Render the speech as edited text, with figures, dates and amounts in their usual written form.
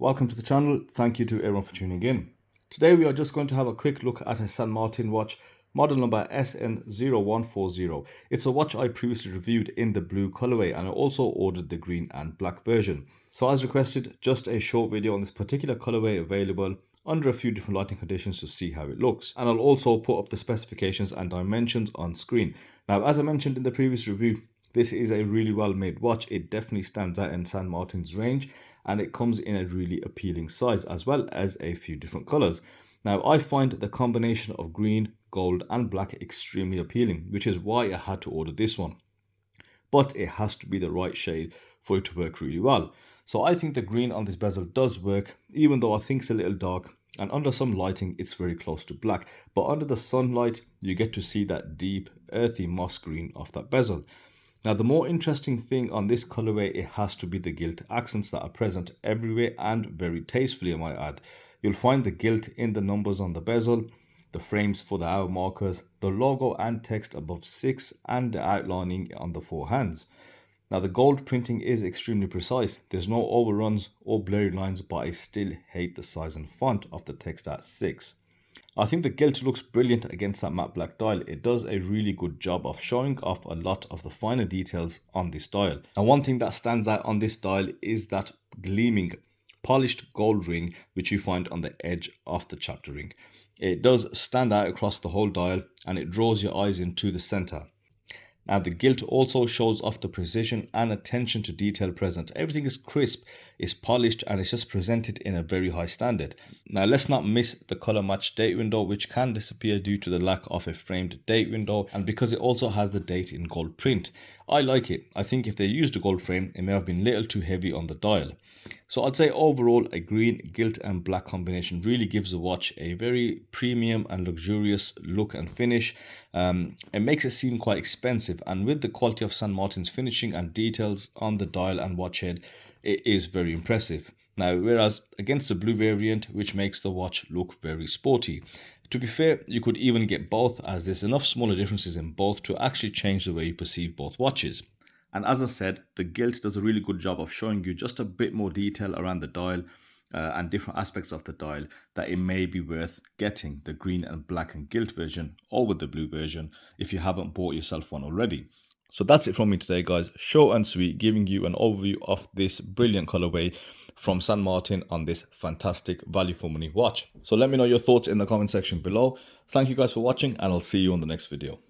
Welcome to the channel. Thank you to everyone for tuning in. Today we are just going to have a quick look at a San Martin watch, model number SN0140. It's a watch I previously reviewed in the blue colorway, and I also ordered the green and black version. So as requested, just a short video on this particular colorway available under a few different lighting conditions to see how it looks. And I'll also put up the specifications and dimensions on screen. Now, as I mentioned in the previous review, this is a really well made watch. It definitely stands out in San Martin's range, and it comes in a really appealing size as well as a few different colors. Now, I find the combination of green, gold and black extremely appealing, which is why I had to order this one. But it has to be the right shade for it to work really well. So I think the green on this bezel does work, even though I think it's a little dark, and under some lighting it's very close to black, but under the sunlight you get to see that deep earthy moss green of that bezel. Now, the more interesting thing on this colorway, it has to be the gilt accents that are present everywhere and very tastefully, I might add. You'll find the gilt in the numbers on the bezel, the frames for the hour markers, the logo and text above 6, and the outlining on the 4 hands. Now, the gold printing is extremely precise. There's no overruns or blurry lines, but I still hate the size and font of the text at 6. I think the gilt looks brilliant against that matte black dial. It does a really good job of showing off a lot of the finer details on this dial. And one thing that stands out on this dial is that gleaming polished gold ring which you find on the edge of the chapter ring. It does stand out across the whole dial and it draws your eyes into the center. Now, the gilt also shows off the precision and attention to detail present. Everything is crisp, is polished, and it's just presented in a very high standard. Now, let's not miss the color match date window, which can disappear due to the lack of a framed date window, and because it also has the date in gold print. I like it. I think if they used a gold frame, it may have been a little too heavy on the dial. So I'd say overall, a green, gilt and black combination really gives the watch a very premium and luxurious look and finish. It makes it seem quite expensive, and with the quality of San Martin's finishing and details on the dial and watch head, it is very impressive. Now, whereas against the blue variant, which makes the watch look very sporty. To be fair, you could even get both, as there's enough smaller differences in both to actually change the way you perceive both watches. And as I said, the gilt does a really good job of showing you just a bit more detail around the dial and different aspects of the dial, that it may be worth getting the green and black and gilt version over the blue version if you haven't bought yourself one already. So that's it from me today, guys. Short and sweet, giving you an overview of this brilliant colorway from San Martin on this fantastic value for money watch. So let me know your thoughts in the comment section below. Thank you guys for watching, and I'll see you on the next video.